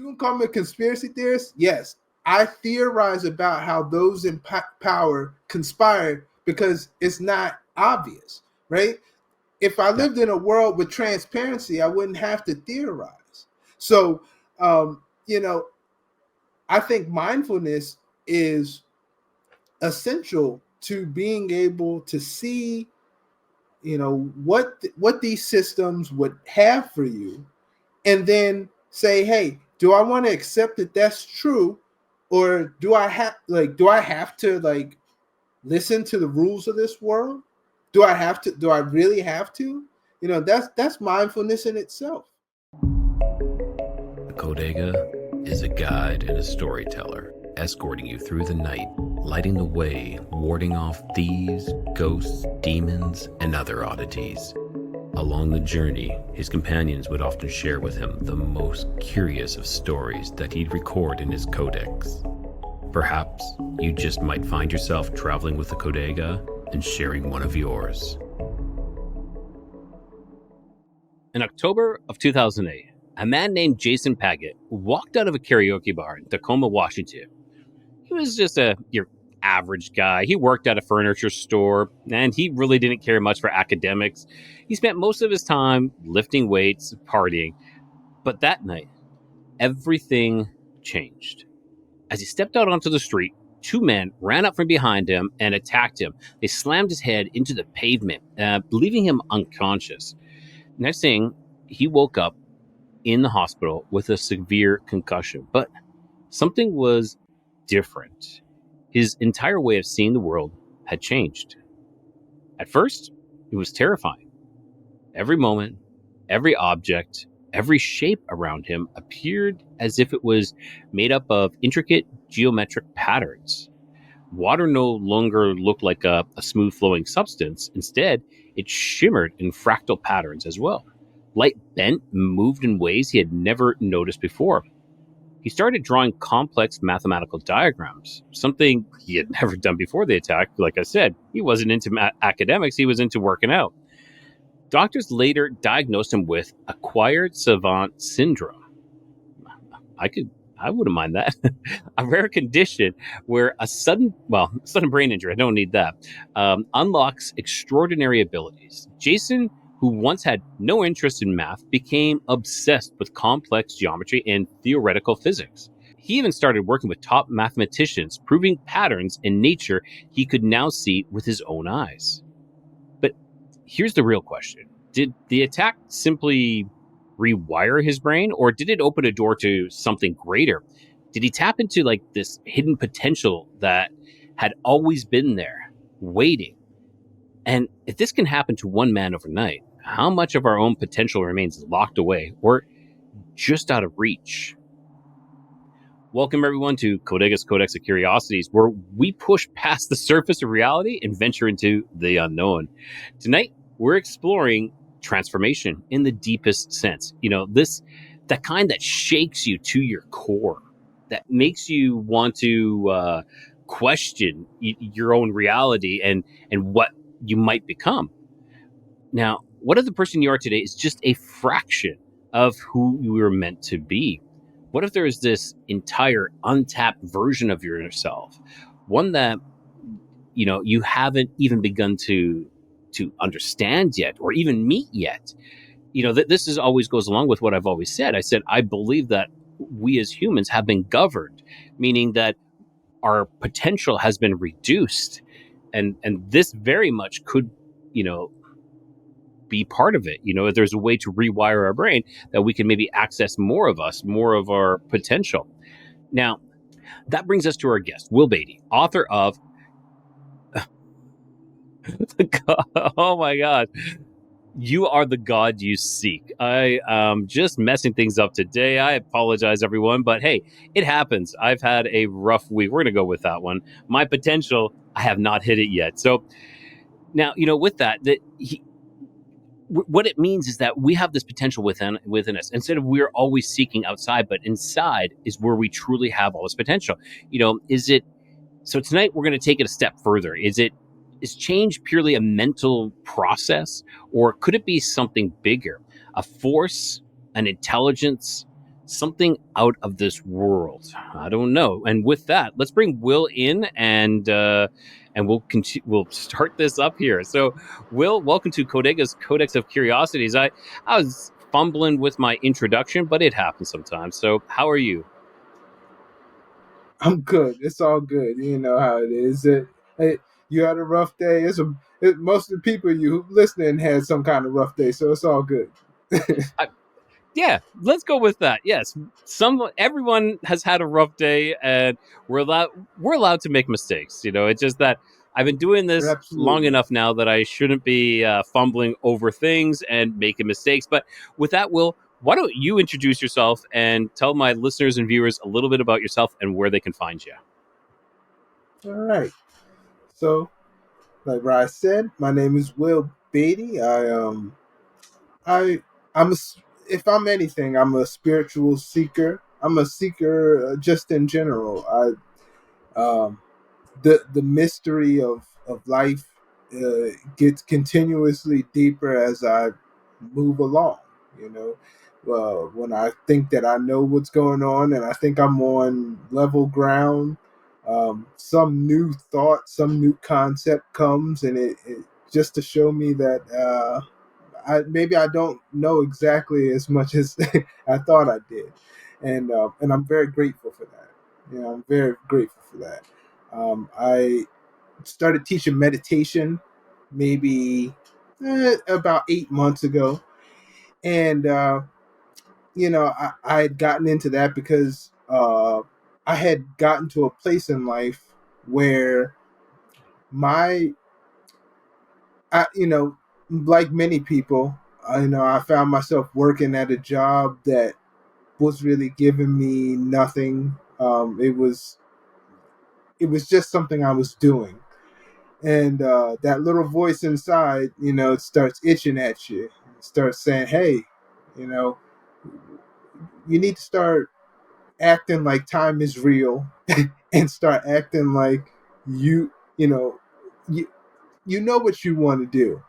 can call me a conspiracy theorist. Yes, I theorize about how those in power conspired because it's not obvious, right? If I lived in a world with transparency, I wouldn't have to theorize. So, you know, I think mindfulness is essential to being able to see, what these systems would have for you, and then say, hey, do I want to accept that that's true, or do I have to listen to the rules of this world? Do I really have to? That's mindfulness in itself. A Bodega is a guide and a storyteller, escorting you through the night, lighting the way, warding off thieves, ghosts, demons, and other oddities. Along the journey, his companions would often share with him the most curious of stories that he'd record in his codex. Perhaps you just might find yourself traveling with a Bodega and sharing one of yours. In October of 2008, a man named Jason Paget walked out of a karaoke bar in Tacoma, Washington. He was just your average guy. He worked at a furniture store, and he really didn't care much for academics. He spent most of his time lifting weights, partying. But that night, everything changed. As he stepped out onto the street, two men ran up from behind him and attacked him. They slammed his head into the pavement, leaving him unconscious. Next thing, he woke up in the hospital with a severe concussion. But something was different. His entire way of seeing the world had changed. At first, it was terrifying. Every moment, every object, every shape around him appeared as if it was made up of intricate geometric patterns. Water no longer looked like a smooth flowing substance. Instead, it shimmered in fractal patterns as well. Light bent, moved in ways he had never noticed before. He started drawing complex mathematical diagrams, something he had never done before the attack. Like I said, he wasn't into academics, he was into working out. Doctors later diagnosed him with acquired savant syndrome. I wouldn't mind that. A rare condition where a sudden brain injury, I don't need that, unlocks extraordinary abilities. Jason, who once had no interest in math, became obsessed with complex geometry and theoretical physics. He even started working with top mathematicians, proving patterns in nature he could now see with his own eyes. But here's the real question. Did the attack simply rewire his brain, or did it open a door to something greater? Did he tap into this hidden potential that had always been there, waiting? And if this can happen to one man overnight, how much of our own potential remains locked away or just out of reach? Welcome, everyone, to Codega's Codex of Curiosities, where we push past the surface of reality and venture into the unknown. Tonight, we're exploring transformation in the deepest sense. That kind that shakes you to your core, that makes you want to question your own reality and what you might become. Now, what if the person you are today is just a fraction of who you were meant to be? What if there is this entire untapped version of yourself, one that you haven't even begun to understand yet or even meet yet? This always goes along with what I've always said. I said I believe that we as humans have been governed, meaning that our potential has been reduced, and this very much could be part of it. If there's a way to rewire our brain that we can maybe access more of us, more of our potential. Now, that brings us to our guest, Will Badie, author of oh my God, You Are the God You Seek. I am just messing things up today. I apologize, everyone, but hey, it happens. I've had a rough week. We're going to go with that one. My potential, I have not hit it yet. So now, with that, what it means is that we have this potential within us. Instead of we're always seeking outside, but inside is where we truly have all this potential. So tonight we're going to take it a step further. Is change purely a mental process, or could it be something bigger, a force, an intelligence, something out of this world. I don't know. And with that, let's bring Will in, and we'll continue. We'll start this up here. So, Will, welcome to Codega's Codex of Curiosities. I was fumbling with my introduction, but it happens sometimes. So, how are you? I'm good. It's all good. You know how it is. Hey, you had a rough day. Most of the people you listening had some kind of rough day, so it's all good. I, yeah, let's go with that. Yes, everyone has had a rough day, and we're allowed to make mistakes. It's just that I've been doing this long Absolutely. enough now that I shouldn't be fumbling over things and making mistakes. But with that, Will, why don't you introduce yourself and tell my listeners and viewers a little bit about yourself and where they can find you? All right. So, like Ryan said, my name is Will Badie. I I'm a s if I'm anything, I'm a spiritual seeker. I'm a seeker just in general. The mystery of life gets continuously deeper as I move along. You know, when I think that I know what's going on and I think I'm on level ground, some new thought, some new concept comes, and it just to show me that maybe I don't know exactly as much as I thought I did, and I'm very grateful for that. I'm very grateful for that. I started teaching meditation maybe about 8 months ago, and I had gotten into that because I had gotten to a place in life where my like many people, I found myself working at a job that was really giving me nothing. It was just something I was doing, and that little voice inside, it starts itching at you. It starts saying, "Hey, you know, you need to start acting like time is real, and start acting like you, you know, you you know what you want to do."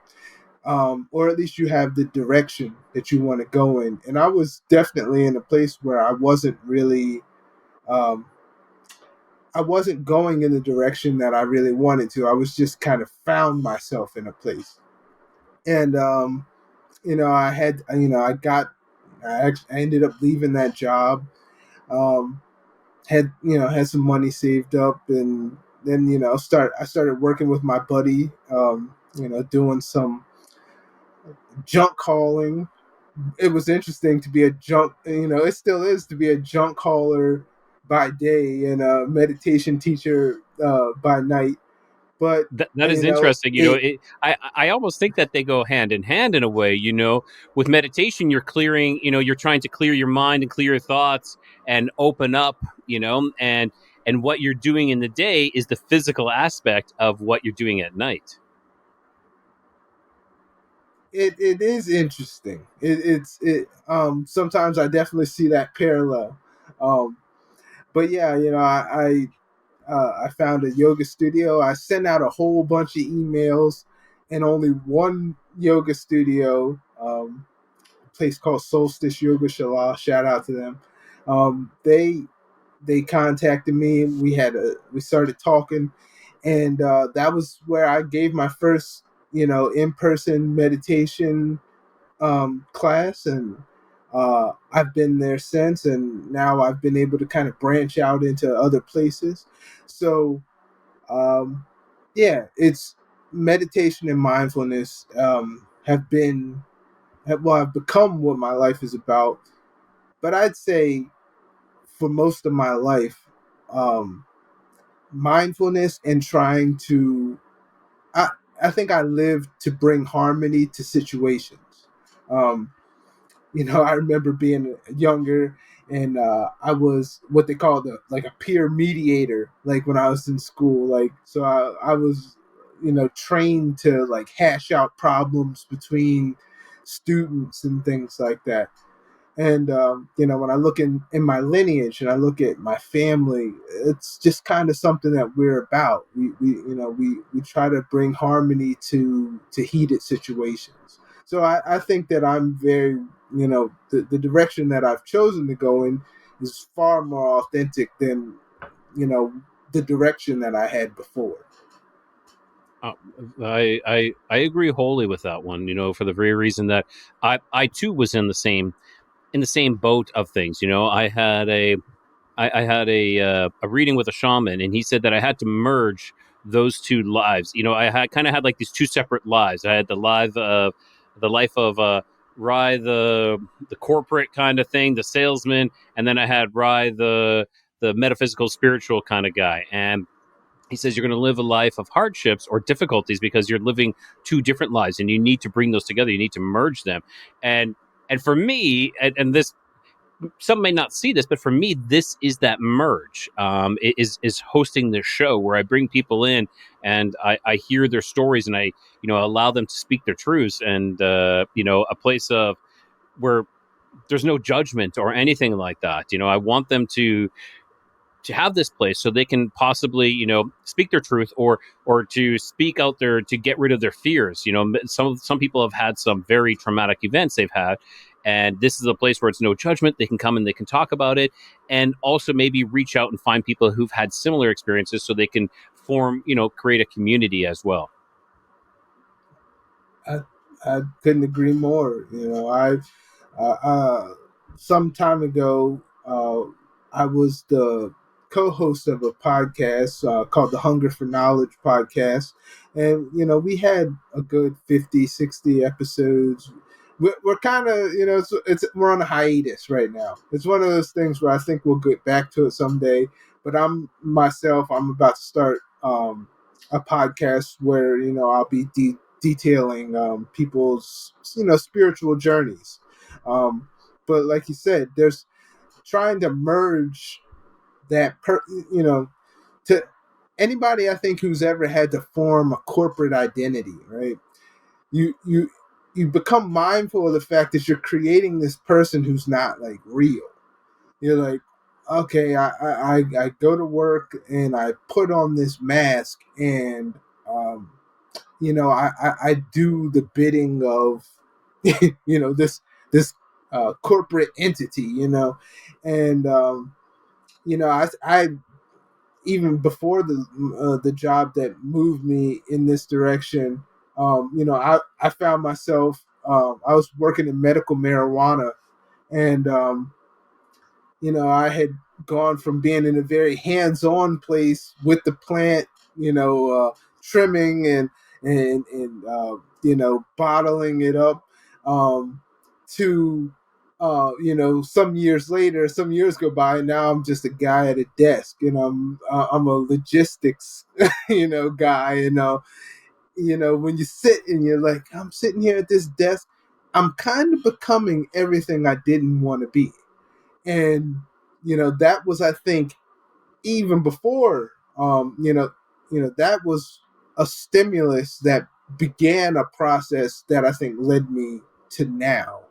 Or at least you have the direction that you want to go in. And I was definitely in a place where um, I wasn't going in the direction that I really wanted to. I was just kind of found myself in a place, and I had, I ended up leaving that job. Um, had some money saved up, and then I started working with my buddy. Doing some junk hauling. It was interesting to be a junk, it still is to be a junk hauler by day and a meditation teacher by night. But That is interesting. I almost think that they go hand in hand in a way. With meditation, you're clearing. You're trying to clear your mind and clear your thoughts and open up. And what you're doing in the day is the physical aspect of what you're doing at night. it is interesting. Sometimes I definitely see that parallel. Um, but yeah, I found a yoga studio. I sent out a whole bunch of emails, and only one yoga studio, a place called Solstice Yoga Shala. Shout out to them. They contacted me. We started talking, and that was where I gave my first in person meditation class, and I've been there since, and now I've been able to kind of branch out into other places. So um, yeah, it's meditation and mindfulness have become what my life is about. But I'd say for most of my life, um, mindfulness and trying to I I think I lived to bring harmony to situations. Um, I remember being younger, and I was what they call like a peer mediator, like when I was in school. Like, so I was, trained to like hash out problems between students and things like that. And when I look in my lineage and I look at my family, it's just kind of something that we're about. We try to bring harmony to heated situations. So I think that I'm very, the direction that I've chosen to go in is far more authentic than, you know, the direction that I had before. Uh, I agree wholly with that one. For the very reason that I too was in the same boat of things. I had a reading with a shaman, and he said that I had to merge those two lives. I had kind of had like these two separate lives. I had the life of Rye, the corporate kind of thing, the salesman, and then I had Rye, the metaphysical, spiritual kind of guy. And he says you're going to live a life of hardships or difficulties because you're living two different lives, and you need to bring those together. You need to merge them. And for me, and this, some may not see this, but for me, this is that merge. Is hosting this show where I bring people in, and I hear their stories, and I allow them to speak their truths, and a place of where there's no judgment or anything like that. I want them to have this place so they can possibly speak their truth, or to speak out there to get rid of their fears. Some people have had some very traumatic events they've had, and this is a place where it's no judgment. They can come and they can talk about it, and also maybe reach out and find people who've had similar experiences so they can form, create a community as well. I I couldn't agree more. Some time ago, I was the co-host of a podcast called the Hunger for Knowledge podcast, and we had a good 50, 60 episodes. We're kind of, we're on a hiatus right now. It's one of those things where I think we'll get back to it someday. But I'm about to start a podcast where I'll be detailing people's spiritual journeys. But like you said, there's trying to merge that to anybody I think who's ever had to form a corporate identity, right? You become mindful of the fact that you're creating this person who's not like real. You're like, okay, I go to work and I put on this mask, and um, I do the bidding of this corporate entity, and I even before the job that moved me in this direction, I found myself, I was working in medical marijuana, and I had gone from being in a very hands-on place with the plant, trimming and bottling it up, to some years later, some years go by, and now I'm just a guy at a desk, and I'm a logistics guy, when you sit and you're like, I'm sitting here at this desk, I'm kind of becoming everything I didn't want to be. And that was, I think, even before, that was a stimulus that began a process that I think led me to now,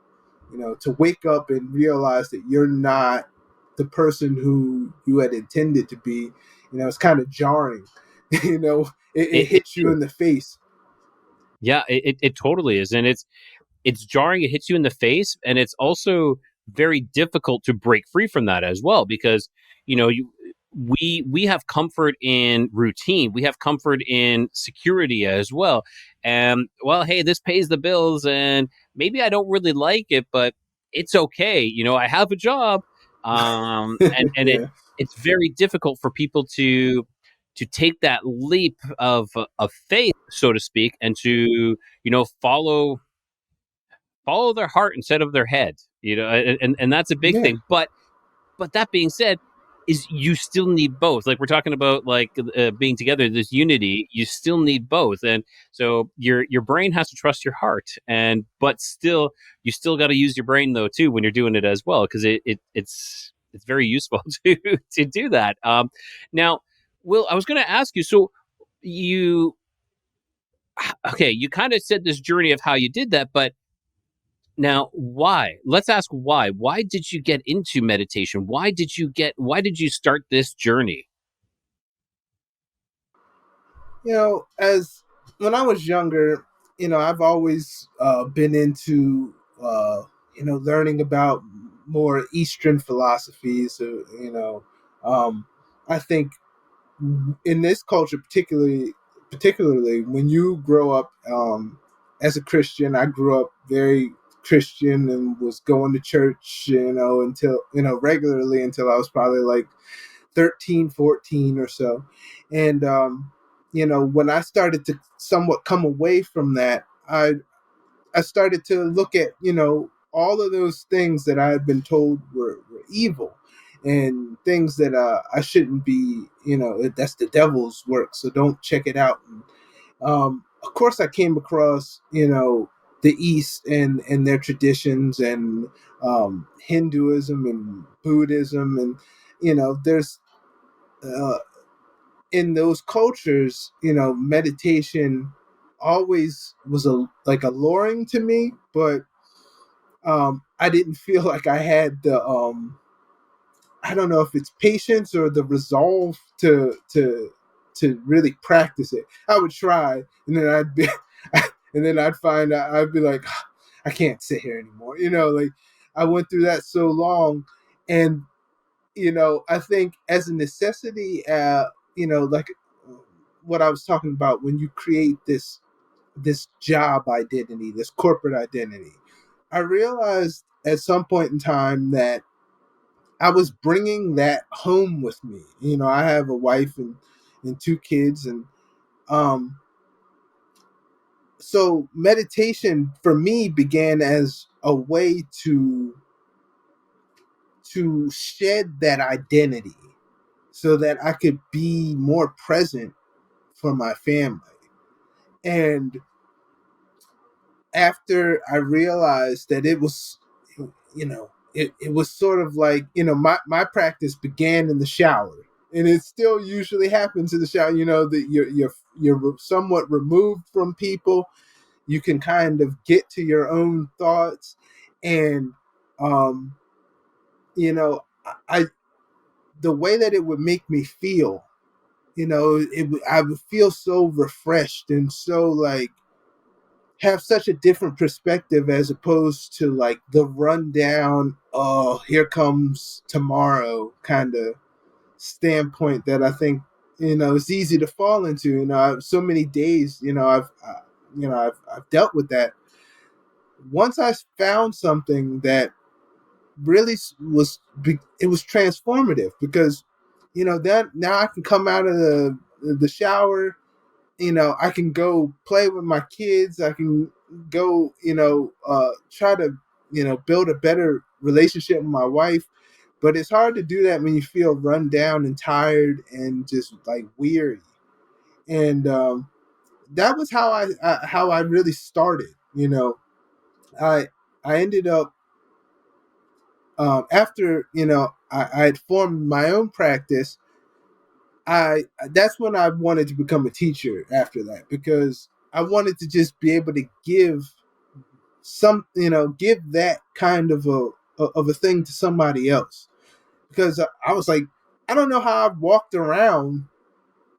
to wake up and realize that you're not the person who you had intended to be. It's kind of jarring. It It hits you in the face. Yeah, it totally is, and it's jarring. It hits you in the face, and it's also very difficult to break free from that as well, because we have comfort in routine, we have comfort in security as well, and well, hey, this pays the bills, and maybe I don't really like it, but it's okay. I have a job, and Yeah. it's very difficult for people to take that leap of faith, so to speak, and to follow their heart instead of their head. And that's a big Yeah. thing. But that being said, is you still need both. Like we're talking about, like being together, this unity. You still need both, and so your brain has to trust your heart, and but still, you still got to use your brain though too when you're doing it as well, because it's very useful to do that. Now, Will, I was going to ask you. So you okay? You kind of said this journey of how you did that, but now, why? Let's ask why. Why did you get into meditation? Why did you start this journey? As when I was younger, I've always been into learning about more Eastern philosophies. So, I think in this culture, particularly when you grow up as a Christian. I grew up very Christian and was going to church, until regularly until I was probably like 13, 14 or so. And when I started to somewhat come away from that, I started to look at, all of those things that I had been told were evil and things that I shouldn't be, that's the devil's work. So don't check it out. And, of course, I came across, the East and their traditions and Hinduism and Buddhism. And, there's uh, in those cultures, meditation always was like alluring to me, but I didn't feel like I had the I don't know if it's patience or the resolve to really practice it. I would try, and then I'd be, and then I'd find out I'd be like, I can't sit here anymore. Like I went through that so long, and I think as a necessity, like what I was talking about when you create this job identity, this corporate identity. I realized at some point in time that I was bringing that home with me. I have a wife and two kids, and um, so meditation for me began as a way to shed that identity, so that I could be more present for my family. And after I realized that it was, it was sort of like, my practice began in the shower. And it still usually happens in the shower, that you're somewhat removed from people. You can kind of get to your own thoughts. And, um, I, the way that it would make me feel, I would feel so refreshed and so like have such a different perspective as opposed to like the rundown, oh, here comes tomorrow kind of standpoint that I think, it's easy to fall into. So many days, I've dealt with that. Once I found something that really it was transformative because, then now I can come out of the shower. I can go play with my kids. I can go, try to, build a better relationship with my wife. But it's hard to do that when you feel run down and tired and just like weary. And that was how I really started. I I ended up after I had formed my own practice. I That's when I wanted to become a teacher after that, because I wanted to just be able to give that kind of a thing to somebody else, because I was like, I don't know how I've walked around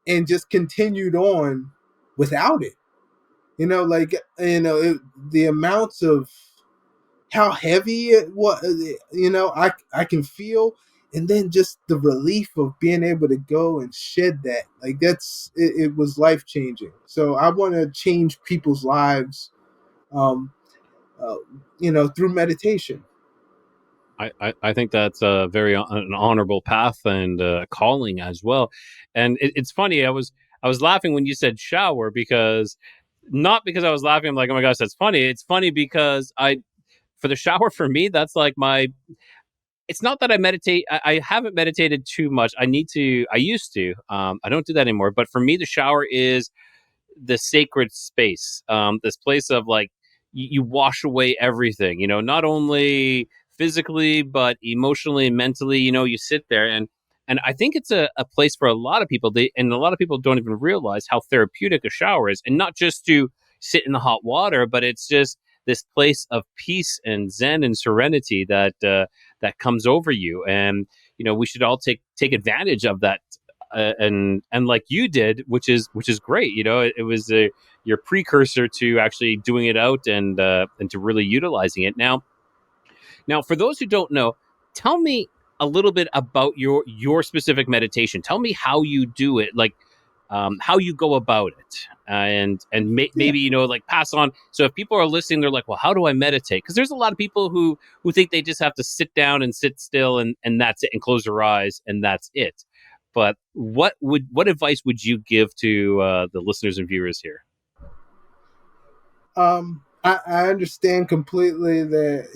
and just continued on without it. Like the amounts of how heavy it was, I can feel, and then just the relief of being able to go and shed that, like it was life changing. So I want to change people's lives, um uh, through meditation. I think that's a an honorable path and calling as well. And it's funny. I was laughing when you said shower because not because I was laughing. I'm like, oh my gosh, that's funny. It's funny because for the shower for me, that's like my. It's not that I meditate. I haven't meditated too much. I need to. I used to. I don't do that anymore. But for me, the shower is the sacred space, this place of like you wash away everything, not only physically but emotionally and mentally. You sit there and I think it's a place for a lot of people. And a lot of people don't even realize how therapeutic a shower is, and not just to sit in the hot water, but it's just this place of peace and zen and serenity that that comes over you. And we should all take advantage of that and like you did, which is great. It was your precursor to actually doing it out and to really utilizing it. Now, for those who don't know, tell me a little bit about your specific meditation. Tell me how you do it, like how you go about it, Yeah. maybe like pass on. So if people are listening, they're like, "Well, how do I meditate?" Because there's a lot of people who think they just have to sit down and sit still and that's it, and close their eyes and that's it. But what advice would you give to the listeners and viewers here? I understand completely that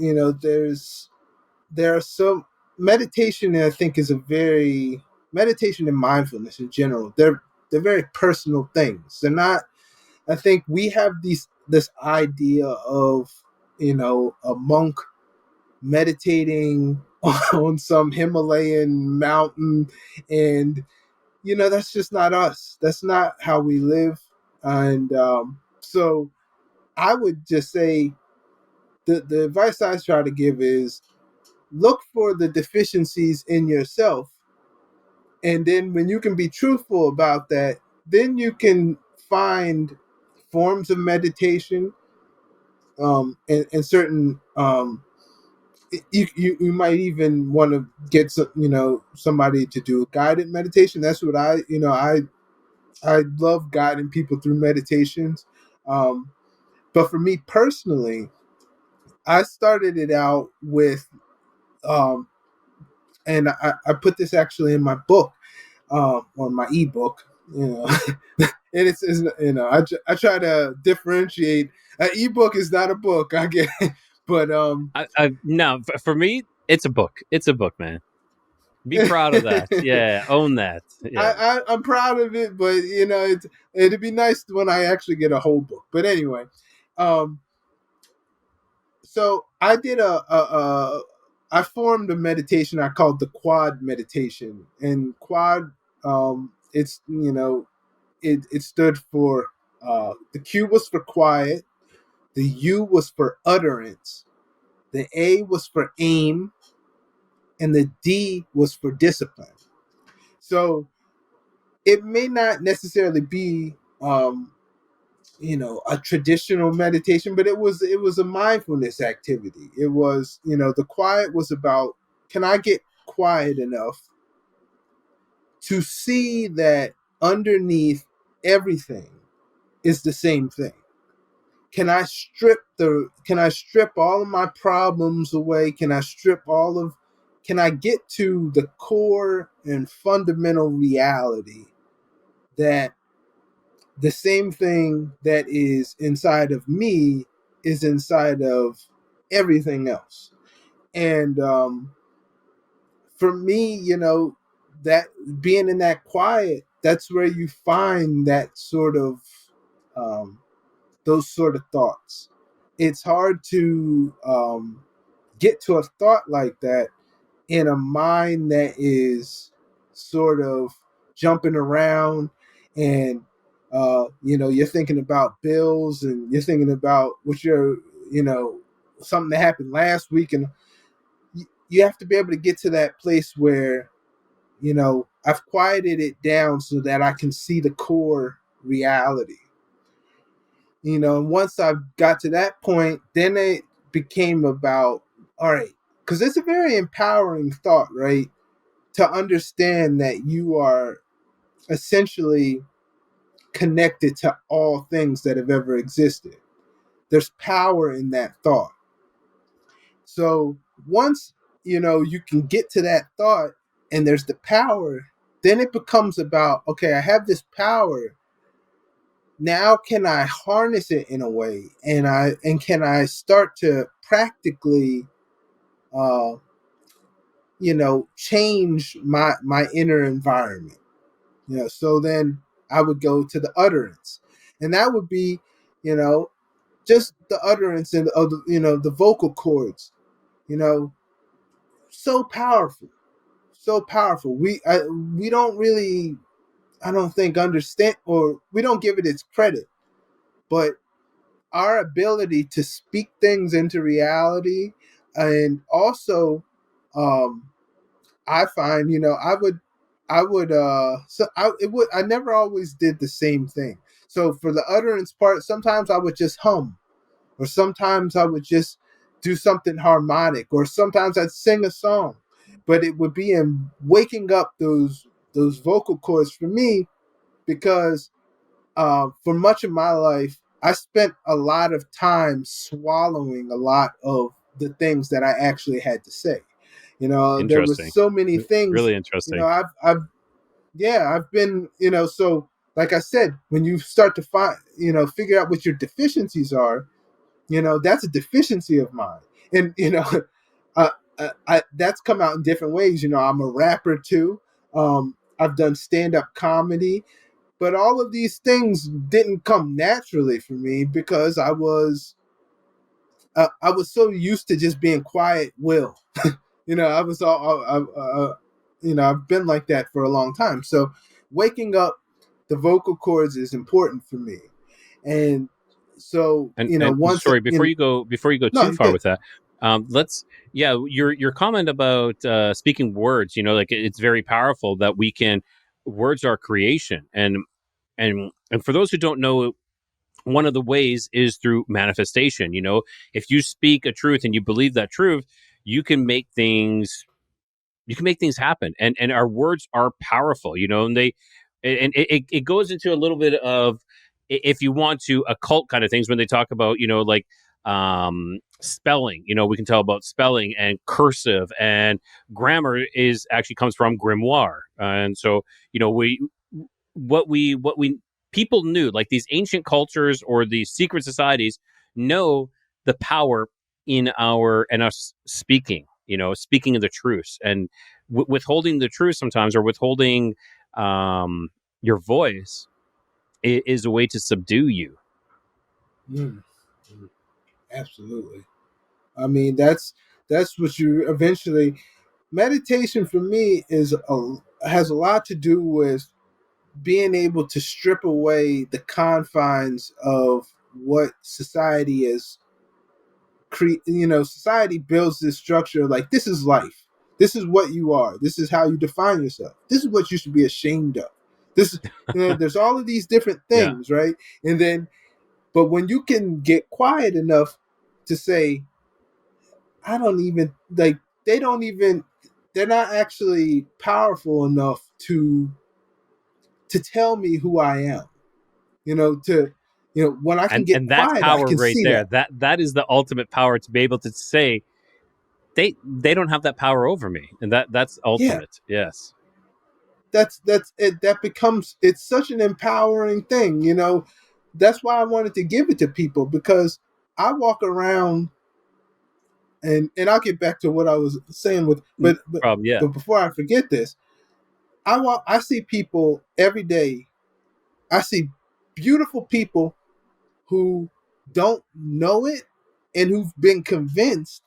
there are some meditation. I think is a very meditation and mindfulness in general. They're very personal things. They're not. I think we have this idea of a monk meditating on some Himalayan mountain, and that's just not us. That's not how we live. And so I would just say the advice I try to give is look for the deficiencies in yourself, and then when you can be truthful about that, then you can find forms of meditation, and certain you might even want to get somebody to do a guided meditation. That's what I love guiding people through meditations. um, but for me personally, I started it out with um, and I put this actually in my book, or my ebook, and it's I try to differentiate. An ebook is not a book, I get it. But No, for me, it's a book. It's a book, man. Be proud of that. Yeah, own that. Yeah. I'm proud of it, but it'd be nice when I actually get a whole book. But anyway, um, so I did I formed a meditation I called the quad meditation, and quad, it's it stood for, the Q was for quiet, the U was for utterance, the A was for aim, and the D was for discipline. So it may not necessarily be a traditional meditation, but it was a mindfulness activity. It was, the quiet was about, can I get quiet enough to see that underneath everything is the same thing? Can I strip all of my problems away? Can I get to the core and fundamental reality that the same thing that is inside of me is inside of everything else? And for me, that being in that quiet, that's where you find that sort of, um, those sort of thoughts. It's hard to get to a thought like that in a mind that is sort of jumping around, and you're thinking about bills, and you're thinking about you know something that happened last week, and you have to be able to get to that place where I've quieted it down so that I can see the core reality. And once I got to that point, then it became about, all right, because it's a very empowering thought, right? To understand that you are essentially connected to all things that have ever existed. There's power in that thought. So once you can get to that thought, and there's the power, then it becomes about, okay, I have this power. Now can I harness it in a way, and can I start to practically change my inner environment? So then I would go to the utterance, and that would be, you know, just the utterance and of the vocal cords. You know, so powerful, so powerful. We don't really, I don't think, understand, or we don't give it its credit, but our ability to speak things into reality, and also, um, I find, I would. I would so I never always did the same thing. So for the utterance part, sometimes I would just hum, or sometimes I would just do something harmonic, or sometimes I'd sing a song. But it would be in waking up those vocal cords for me, because for much of my life, I spent a lot of time swallowing a lot of the things that I actually had to say. There was Interesting. so many things. Really interesting. I've been, so like I said, when you start to find, figure out what your deficiencies are, that's a deficiency of mine. And, uh, that's come out in different ways. I'm a rapper too. I've done stand up comedy, but all of these things didn't come naturally for me because I was so used to just being quiet will. I was all I've been like that for a long time. So waking up the vocal cords is important for me. And so, And once sorry, in before you go no, too you're far good. with that, let's yeah, your comment about speaking words, like it's very powerful that we can words are creation, and for those who don't know, one of the ways is through manifestation. If you speak a truth and you believe that truth, you can make things you can make things happen, and our words are powerful, and it goes into a little bit of, if you want to, occult kind of things when they talk about, like spelling. We can tell about spelling and cursive, and grammar is actually comes from grimoire. And so, we what we people knew, like these ancient cultures or these secret societies, know the power in our and us speaking, speaking of the truth, and withholding the truth sometimes, or withholding um your voice, is a way to subdue you. Mm, mm, absolutely. I mean, that's what you eventually. Meditation for me has a lot to do with being able to strip away the confines of what society is. Society builds this structure like this is life. This is what you are. This is how you define yourself. This is what you should be ashamed of. This is, there's all of these different Yeah. things, right? And then, but when you can get quiet enough to say, I don't even like, they don't even, they're not actually powerful enough to tell me who I am. When I can get And that's quiet, I power can right see there. that. That is the ultimate power, to be able to say they don't have that power over me, and that's Yeah, ultimate. Yes. that's it. That becomes, it's such an empowering thing. That's why I wanted to give it to people, because I walk around, and I'll get back to what I was saying with, No but problem. Yeah. but before I forget this, I see people every day. I see beautiful people who don't know it, and who've been convinced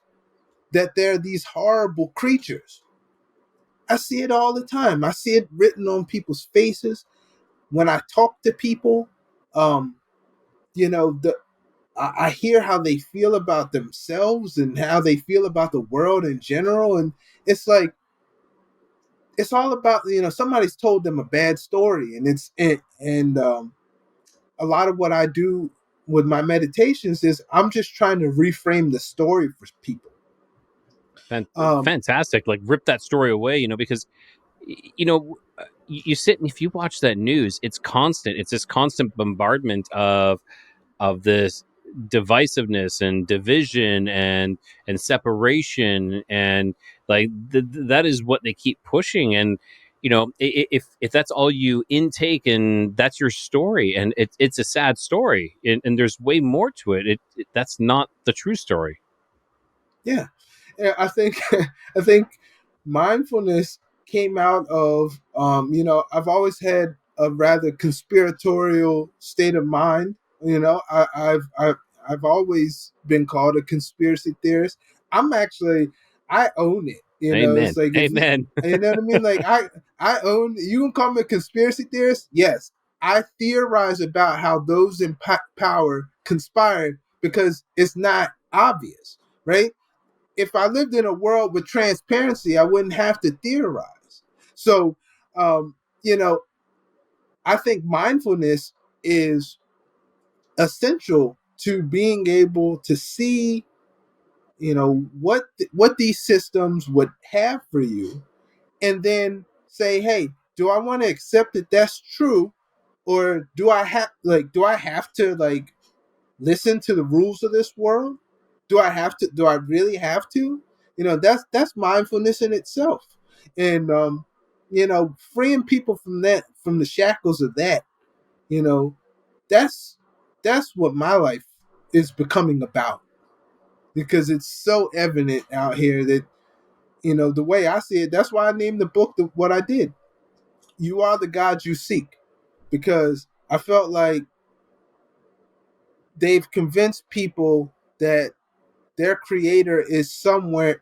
that they're these horrible creatures. I see it all the time. I see it written on people's faces when I talk to people. Um, the I hear how they feel about themselves and how they feel about the world in general, and it's like it's all about, somebody's told them a bad story, and a lot of what I do with my meditations is I'm just trying to reframe the story for people. Um, Fantastic. Like, rip that story away, because you sit, and if you watch that news, it's constant. It's this constant bombardment of this divisiveness and division and separation, and like that is what they keep pushing. And if that's all you intake and that's your story, and it's a sad story, and there's way more to it, that's not the true story. yeah, yeah, I think I think mindfulness came out of, I've always had a rather conspiratorial state of mind. I've always been called a conspiracy theorist. I'm actually, I own it. It's Amen. like, if you Amen. you know what I mean, like I own. You can call me a conspiracy theorist. Yes, I theorize about how those in power conspired because it's not obvious, right? If I lived in a world with transparency, I wouldn't have to theorize. So, um, you know, I think mindfulness is essential to being able to see, what these systems would have for you, and then say, hey, do I want to accept that that's true, or do I have to like listen to the rules of this world? Do I really have to? That's mindfulness in itself. And freeing people from the shackles of that, you know, that's that's what my life is becoming about, because it's so evident out here that, the way I see it, that's why I named the book what I did. You are the God you seek, because I felt like they've convinced people that their creator is somewhere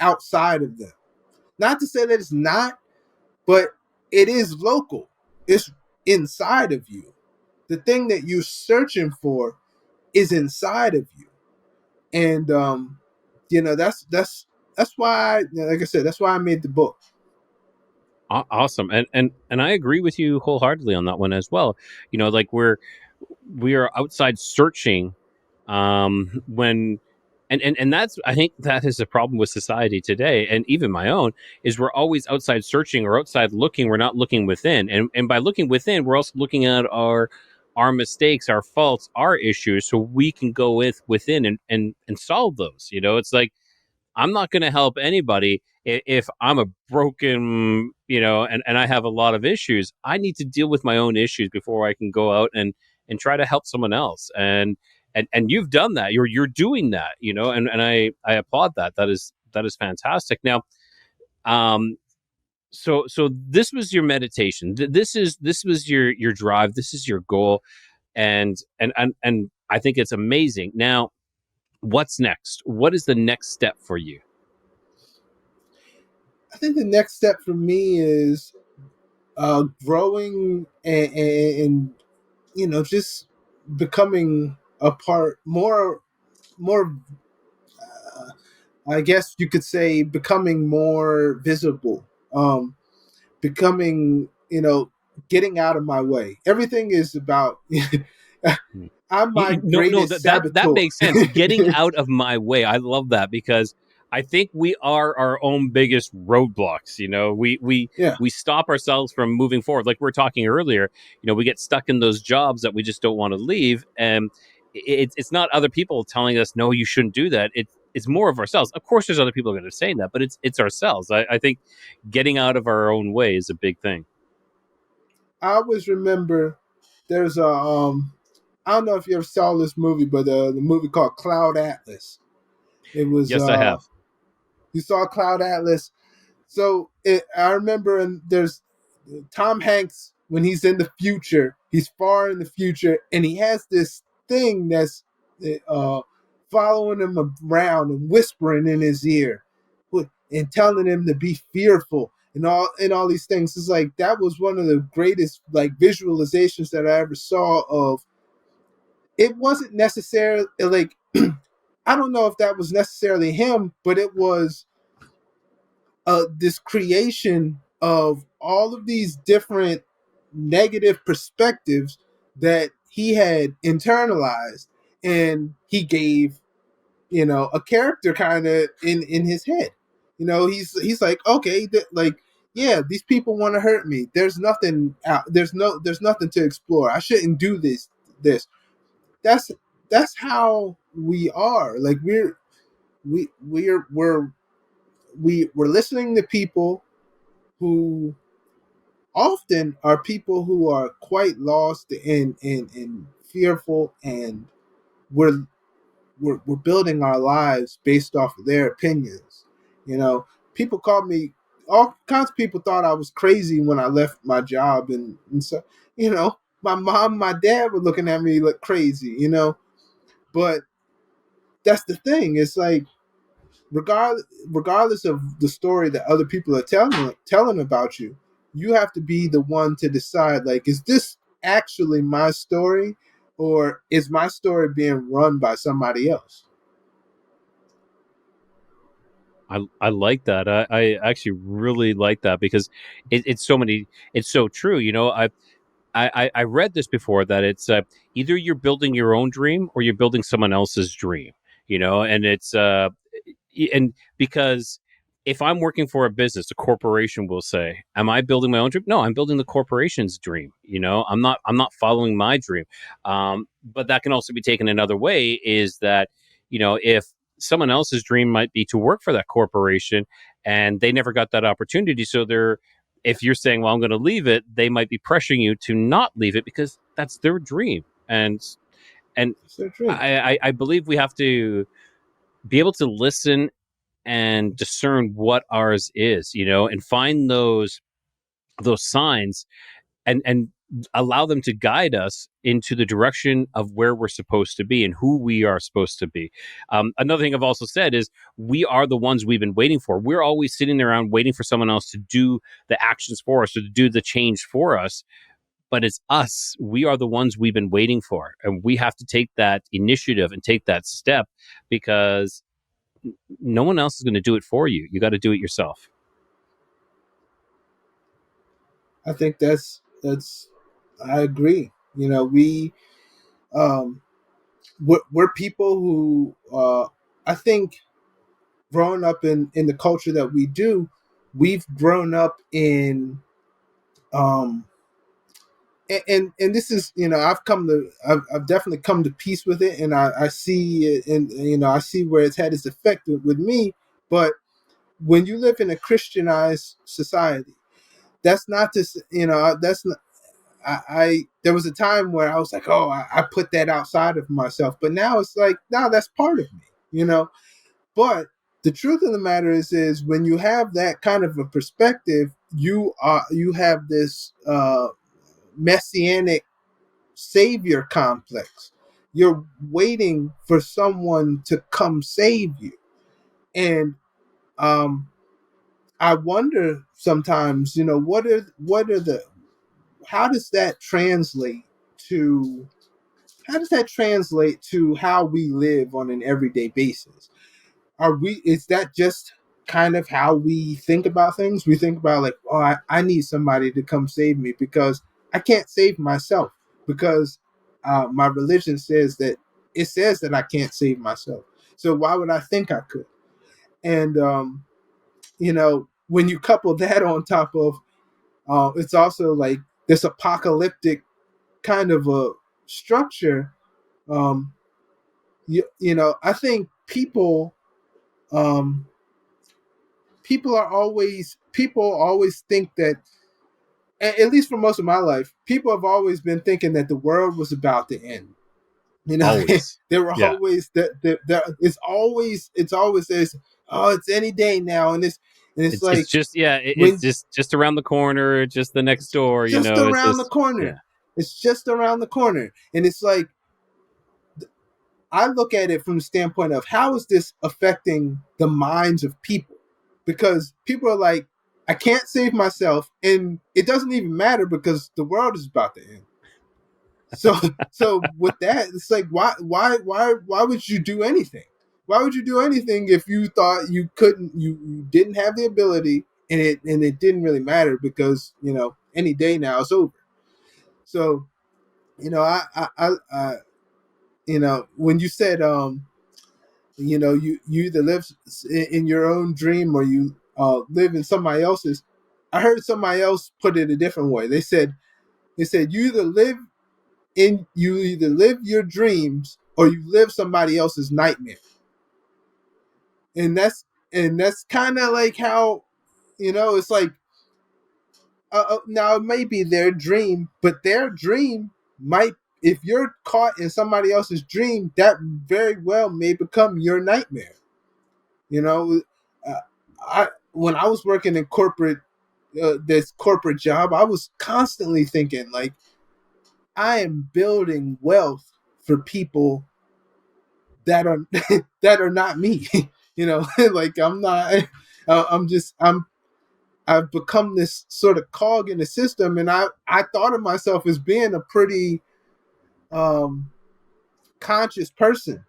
outside of them. Not to say that it's not, but it is local. It's inside of you. The thing that you're searching for is inside of you. And that's why, like I said, that's why I made the book. Awesome, and I agree with you wholeheartedly on that one as well. Like we are outside searching, when and that's, I think that is a problem with society today, and even my own, is we're always outside searching or outside looking. We're not looking within, and by looking within, we're also looking at our mistakes, our faults, our issues, so we can go within and solve those. It's like, I'm not going to help anybody if I'm a broken, and I have a lot of issues. I need to deal with my own issues before I can go out and try to help someone else. And you've done that. You're doing that, and I applaud that. That is fantastic. Now, um, so this was your meditation. This was your drive. This is your goal, and I think it's amazing. Now, what's next? What is the next step for you? I think the next step for me is growing and just becoming a part more. I guess you could say becoming more visible. Becoming, getting out of my way. Everything is about. I'm my No, greatest that saboteur. makes sense. Getting out of my way. I love that, because I think we are our own biggest roadblocks. Yeah, We stop ourselves from moving forward. Like we were talking earlier, we get stuck in those jobs that we just don't want to leave, and it's not other people telling us no, you shouldn't do that. It's more of ourselves. Of course, there's other people that are saying that, but it's ourselves. I think getting out of our own way is a big thing. I always remember there's a I don't know if you ever saw this movie, but the movie called Cloud Atlas. It was Yes, I have. you saw Cloud Atlas. I remember, and there's Tom Hanks when he's in the future. He's far in the future, and he has this thing that's uh, following him around and whispering in his ear, and telling him to be fearful and all these things. It's like that was one of the greatest like visualizations that I ever saw of. It wasn't necessarily like I don't know if that was necessarily him, but it was this creation of all of these different negative perspectives that he had internalized, and he gave a character kind of in his head. He's like, okay, like, yeah, these people want to hurt me. There's nothing out. There's nothing to explore. I shouldn't do this. That's how we are. Like we're listening to people who often are people who are quite lost and fearful, and we're, we're building our lives based off of their opinions. You know, people called me, all kinds of people thought I was crazy when I left my job, and so, my mom, my dad were looking at me like crazy, but that's the thing. It's like, regardless of the story that other people are telling about you, you have to be the one to decide, like, is this actually my story, or is my story being run by somebody else? I like that. I actually really like that because it's so many. It's so true. You know, I read this before that it's either you're building your own dream or you're building someone else's dream. You know, and it's and because if I'm working for a business, a corporation will say, "Am I building my own dream?" No, I'm building the corporation's dream. You know, I'm not following my dream. But that can also be taken another way. Is that you know if someone else's dream might be to work for that corporation and they never got that opportunity, so they're if you're saying, "Well, I'm going to leave it," they might be pressuring you to not leave it because that's their dream. And It's their dream. I believe we have to be able to listen and discern what ours is, you know, and find those signs and allow them to guide us into the direction of where we're supposed to be and who we are supposed to be. Another thing I've also said is we are the ones we've been waiting for. We're always sitting around waiting for someone else to do the actions for us or to do the change for us. But it's us. We are the ones we've been waiting for. And we have to take that initiative and take that step because no one else is going to do it for you. You got to do it yourself. I think that's I agree. You know, um we're people who I think growing up in the culture that we do, we've grown up in um and this is, you know, I've definitely come to peace with it, and I see it, and you know, I see where it's had its effect with me. But when you live in a Christianized society, that's not this, you know, that's not, I there was a time where I was like, oh, I put that outside of myself, but now it's like, no, that's part of me, you know. But the truth of the matter is when you have that kind of a perspective, you have this messianic savior complex. You're waiting for someone to come save you, and um, I wonder sometimes, you know, what are the how does that translate to how does that translate to how we live on an everyday basis? Are we is that just kind of how we think about things? We think about like, oh, I need somebody to come save me because I can't save myself, because my religion says that it says that I can't save myself. So why would I think I could? And you know, when you couple that on top of it's also like this apocalyptic kind of a structure. Um, you know, I think um, people always think that, at least for most of my life, people have always been thinking that the world was about to end. You know, Always. they were Yeah. always that it's always this, oh, it's any day now, and it's It's like just yeah, it's when just around the corner, just the next it's door, you just know, it's around the just yeah. corner. It's just around the corner. And it's like I look at it from the standpoint of how is this affecting the minds of people? Because people are like, I can't save myself, and it doesn't even matter because the world is about to end. So, so with that, it's like, why would you do anything? Why would you do anything if you thought you couldn't, you didn't have the ability, and it didn't really matter because, you know, any day now it's over. So, you know, I you know, when you said, you know, you either live in your own dream or you live in somebody else's. I heard somebody else put it a different way. They said you either live your dreams or you live somebody else's nightmare. And that's kind of like how, you know, it's like, now it may be their dream, but their dream might, if you're caught in somebody else's dream, that very well may become your nightmare. You know, uh, I when I was working in corporate, this corporate job, I was constantly thinking like, I am building wealth for people that are that are not me. You know, like I'm not. I've become this sort of cog in the system, and I thought of myself as being a pretty um, conscious person.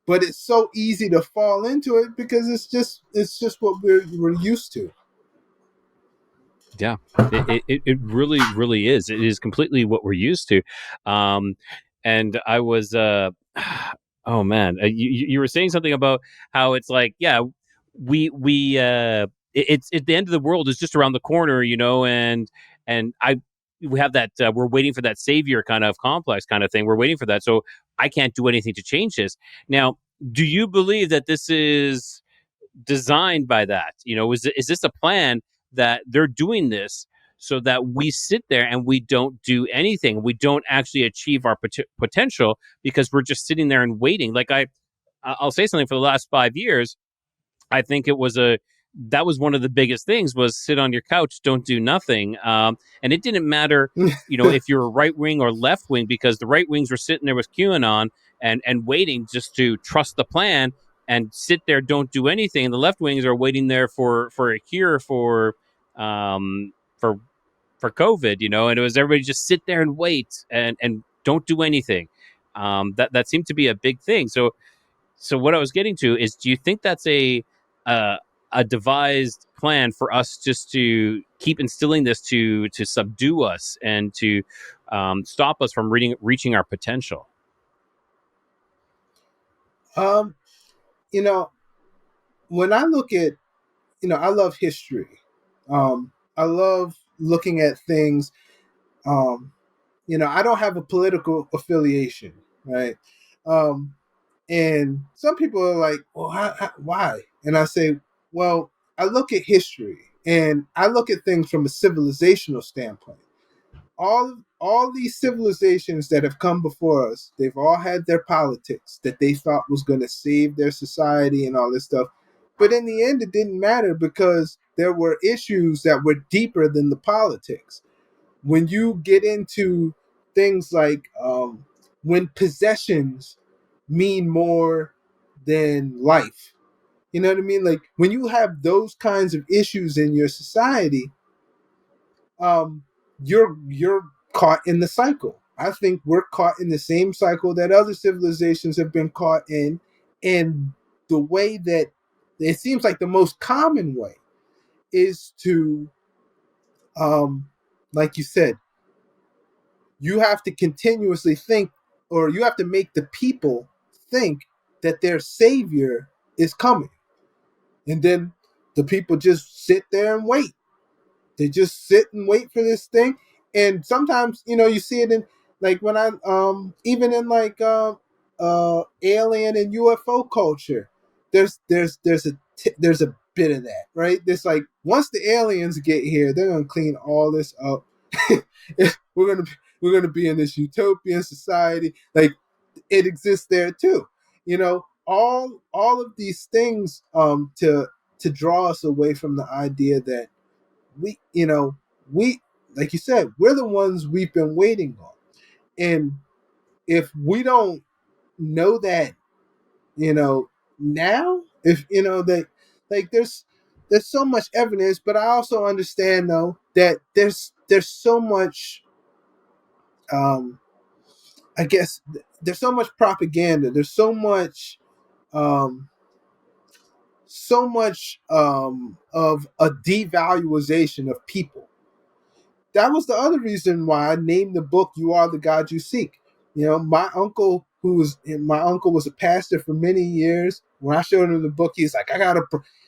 but it's so easy to fall into it because it's just what we're used to. Yeah, it really really is. It is completely what we're used to. Um, and I was oh man, you were saying something about how it's like, yeah, we it's at the end of the world is just around the corner, you know, and I we have that we're waiting for that savior kind of complex kind of thing. We're waiting for that, so I can't do anything to change this. Now, do you believe that this is designed by that? You know, is this a plan that they're doing this so that we sit there and we don't do anything? We don't actually achieve our potential because we're just sitting there and waiting. Like I'll say something for the last 5 years. I think it was a that was one of the biggest things was sit on your couch, don't do nothing. And it didn't matter, you know, if you're right wing or left wing, because the right wings were sitting there with QAnon and waiting just to trust the plan and sit there, don't do anything. And the left wings are waiting there for a cure um, for for COVID, you know, and it was everybody just sit there and wait and don't do anything. That seemed to be a big thing. So what I was getting to is, do you think that's uh, a devised plan for us just to keep instilling this to subdue us and to stop us from reaching our potential? um you know, when I look at, I love history. I love looking at things. um I don't have a political affiliation, right? um and some people are like, well, why? And I say, well, I look at history and I look at things from a civilizational standpoint. All these civilizations that have come before us, they've all had their politics that they thought was going to save their society and all this stuff. But in the end, it didn't matter because there were issues that were deeper than the politics. When you get into things like, when possessions mean more than life, you know what I mean? Like when you have those kinds of issues in your society, um, you're caught in the cycle. I think we're caught in the same cycle that other civilizations have been caught in, and the way that it seems like the most common way is to, um, like you said, you have to continuously think, or you have to make the people think that their savior is coming, and then the people just sit there and wait. They just sit and wait for this thing. And sometimes, you see it in, like, when I even in like alien and UFO culture. There's a bit of that, right? There's like, once the aliens get here, they're gonna clean all this up. We're gonna be in this utopian society. Like, it exists there too. All of these things, to draw us away from the idea that we, like you said, we're the ones we've been waiting on. And if we don't know that, now, if that, like, there's so much evidence, but I also understand though that there's so much, um I guess, there's so much propaganda, there's um so much of a devaluation of people. That was the other reason why I named the book "You Are the God You Seek." My uncle was a pastor for many years. When I showed him the book, he's like,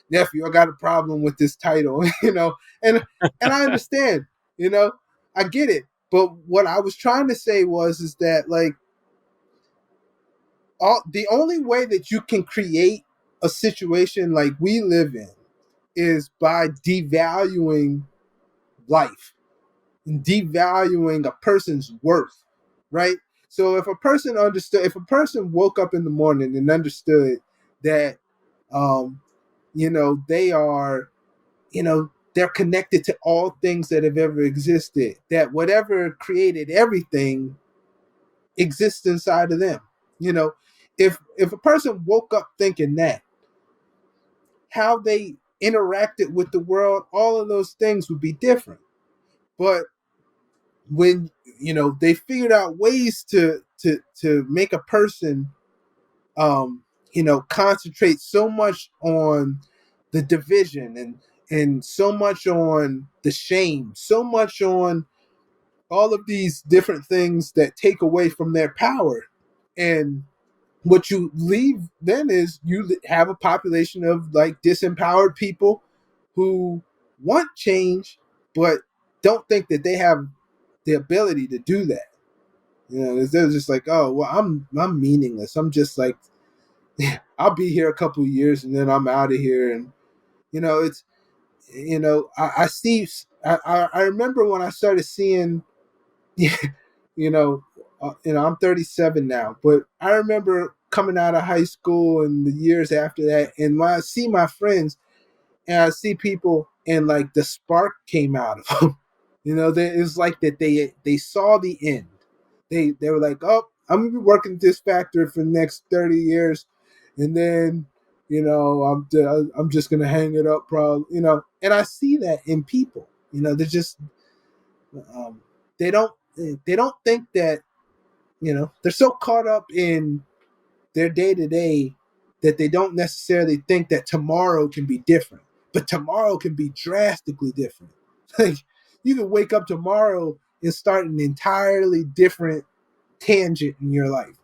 nephew, I got a problem with this title." And I understand, you know, I get it. But what I was trying to say is that, like, the only way that you can create a situation like we live in is by devaluing life and devaluing a person's worth, right? So if a person woke up in the morning and understood that, um, they are, they're connected to all things that have ever existed, that whatever created everything exists inside of them. You know, if a person woke up thinking that, how they interacted with the world, all of those things would be different. But when they figured out ways to make a person, concentrate so much on the division and so much on the shame, so much on all of these different things that take away from their power. And what you leave then is you have a population of like disempowered people who want change but don't think that they have the ability to do that. They're just like, oh well, I'm meaningless. I'm just like, I'll be here a couple of years and then I'm out of here. And it's I see. I remember when I started seeing, I'm 37 now, but I remember coming out of high school and the years after that, and when I see my friends and I see people, and like the spark came out of them. It's like that they saw the end. They were like, oh, I'm gonna be working at this factory for the next 30 years, and then I'm just gonna hang it up, probably. And I see that in people. They're just um, they don't they don't think that they're so caught up in their day to day that they don't necessarily think that tomorrow can be different. But tomorrow can be drastically different. Like, you can wake up tomorrow and start an entirely different tangent in your life.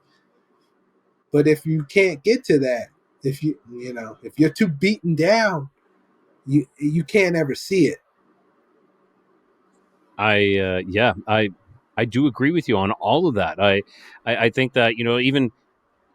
But if you can't get to that, if you're too beaten down, you can't ever see it. Yeah, I do agree with you on all of that. I think that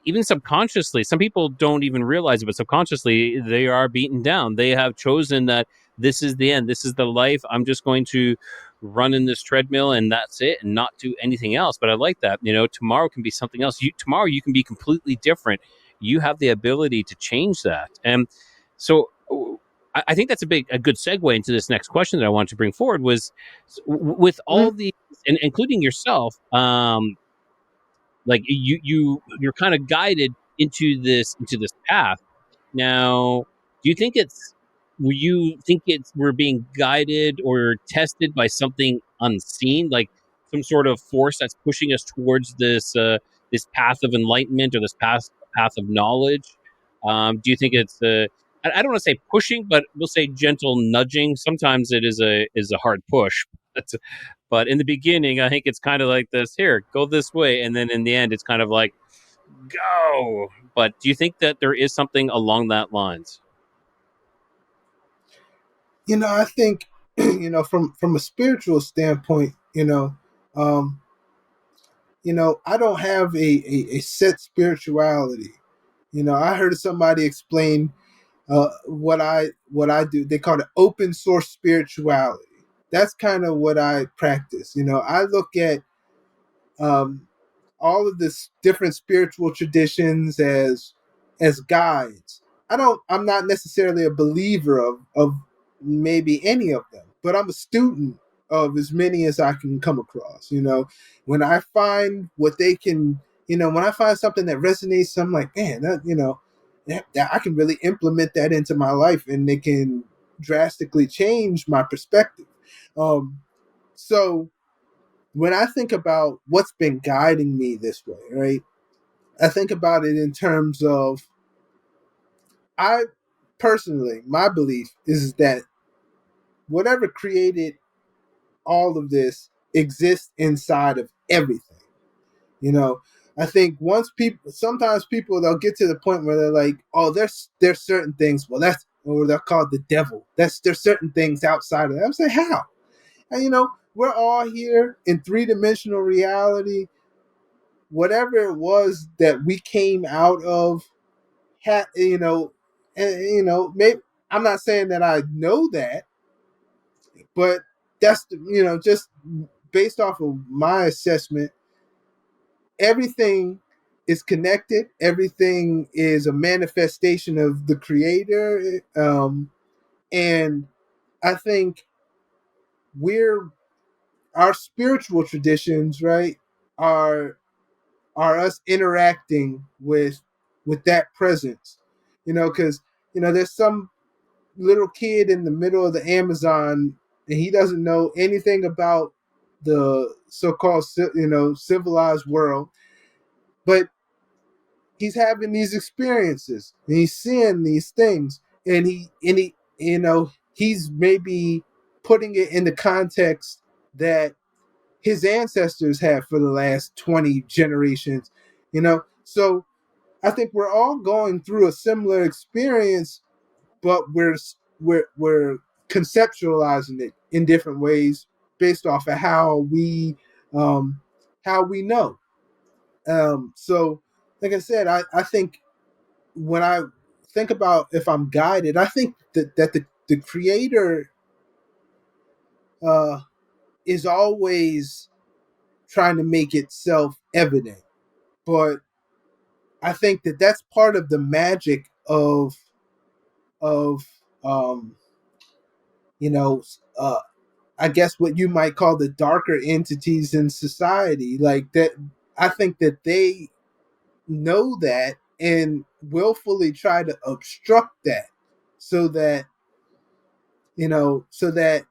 even subconsciously, some people don't even realize it, but subconsciously they are beaten down. They have chosen that this is the end, this is the life. I'm just going to run in this treadmill and that's it, and not do anything else. But I like that. Tomorrow can be something else. Tomorrow you can be completely different. You have the ability to change that. And so I think that's a good segue into this next question that I wanted to bring forward was with all Mm-hmm. these, and including yourself, like you're kind of guided into this path. Now, do you think we're being guided or tested by something unseen, like some sort of force that's pushing us towards this path of enlightenment, or this path of knowledge? Do you think it's I don't want to say pushing, but we'll say gentle nudging. Sometimes it is a hard push. But in the beginning, I think it's kind of like this: here, go this way, and then in the end, it's kind of like go. But do you think that there is something along that lines? I think from a spiritual standpoint, um, I don't have a set spirituality. I heard somebody explain what I do. They call it open source spirituality. That's kind of what I practice. I look at um, all of this different spiritual traditions as guides. I'm not necessarily a believer of maybe any of them, but I'm a student of as many as I can come across. When I find what they can, when I find something that resonates, I'm like, man, that I can really implement that into my life, and it can drastically change my perspective. Um, so when I think about what's been guiding me this way, right? I think about it in terms of, I personally, my belief is that whatever created all of this exists inside of everything. You know, I think sometimes people, they'll get to the point where they're like, oh, there's certain things. Well, or they're called the devil. There's certain things outside of that. I'm saying, how? And we're all here in 3-dimensional reality. Whatever it was that we came out of, had and maybe, I'm not saying that I know that, but that's just based off of my assessment. Everything is connected. Everything is a manifestation of the creator. And I think we're our spiritual traditions, right, are us interacting with that presence. Because there's some little kid in the middle of the Amazon, and he doesn't know anything about the so-called civilized world, but he's having these experiences and he's seeing these things, and he he's maybe putting it in the context that his ancestors have for the last 20 generations, so I think we're all going through a similar experience, but we're conceptualizing it in different ways based off of um how we know. So like I said, I think when I think about if I'm guided, I think that the creator uh is always trying to make itself evident, but I think that that's part of the magic of um you know uh I guess what you might call the darker entities in society, like that. I think that they know that and willfully try to obstruct that, so that so that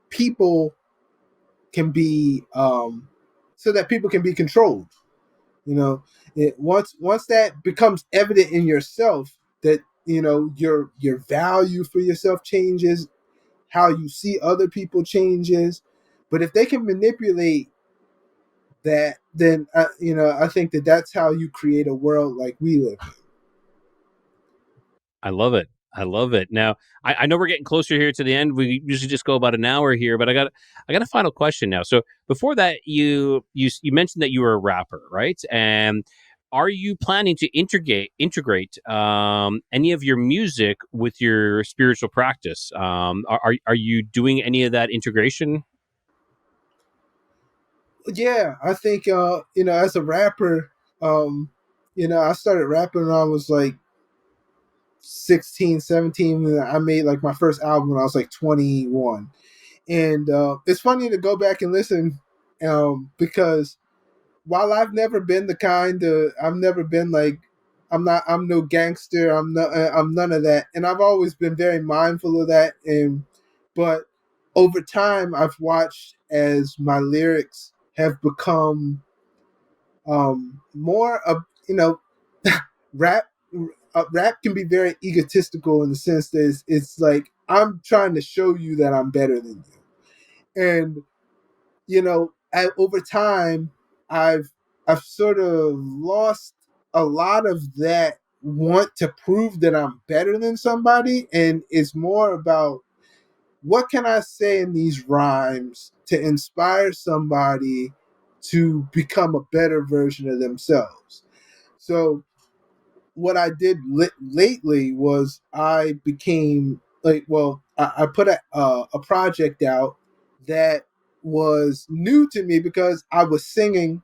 people can be controlled. Once that becomes evident in yourself, that your value for yourself changes, how you see other people changes. But if they can manipulate that, then I think that that's how you create a world like we live in. I love it. I love it. Now, I know we're getting closer here to the end. We usually just go about an hour here, but I got a final question now. So before that, you mentioned that you were a rapper, right? And are you planning to integrate any of your music with your spiritual practice? Are you doing any of that integration? Yeah, I think as a rapper, I started rapping when I was like 16, 17. And I made like my first album when I was like 21. And it's funny to go back and listen, because while I've never been like, I'm no gangster, I'm none of that. And I've always been very mindful of that. But over time, I've watched as my lyrics have become more of, rap. Rap can be very egotistical in the sense that it's like I'm trying to show you that I'm better than you, and over time, I've I've sort of lost a lot of that want to prove that I'm better than somebody, and it's more about what can I say in these rhymes to inspire somebody to become a better version of themselves. So what I did lately was I became like, well, I put a project out that was new to me because I was singing,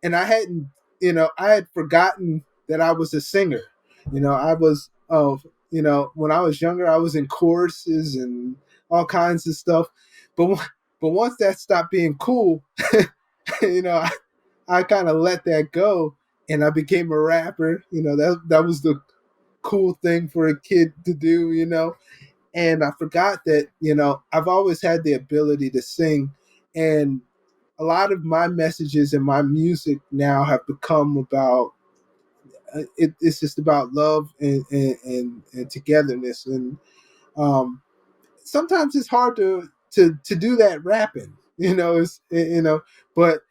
and I had forgotten that I was a singer. I was when I was younger, I was in choruses and all kinds of stuff, but but once that stopped being cool, you know, I kind of let that go, and I became a rapper. That was the cool thing for a kid to do. And I forgot that I've always had the ability to sing, and a lot of my messages and my music now have become about it's just about love and togetherness, and um, sometimes it's hard to do that rapping. But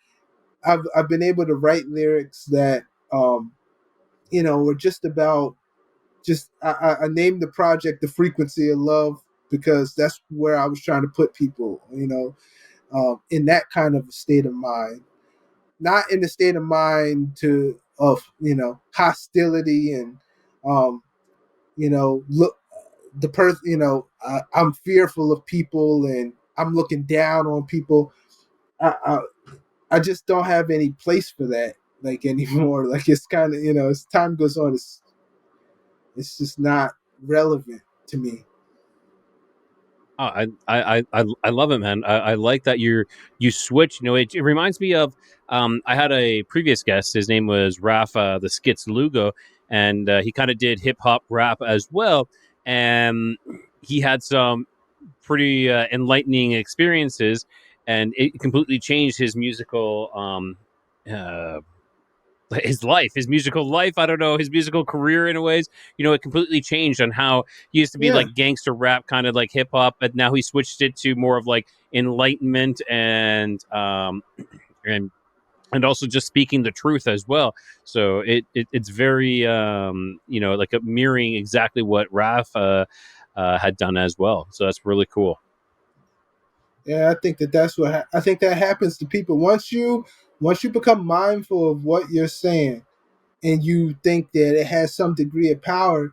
I've been able to write lyrics that were just about just I named the project The Frequency of Love, because that's where I was trying to put people, in that kind of state of mind, not in the state of mind of hostility and um, look the person, I'm fearful of people and I'm looking down on people. I, I just don't have any place for that like anymore. Like it's kind of as time goes on, it's just not relevant to me. Oh, I love it, man. I like that you switch. It reminds me of I had a previous guest. His name was Rafa the Skits Lugo, and he kind of did hip hop rap as well. And he had some pretty enlightening experiences, and it completely changed his musical his life, his musical life. I don't know, his musical career in a ways. It completely changed on how he used to be Yeah, like gangster rap, kind of like hip hop, but now he switched it to more of like enlightenment and and also just speaking the truth as well. So it's very like a mirroring exactly what Raf had done as well. So that's really cool. yeah. I think that's what I think that happens to people once you become mindful of what you're saying, and you think that it has some degree of power.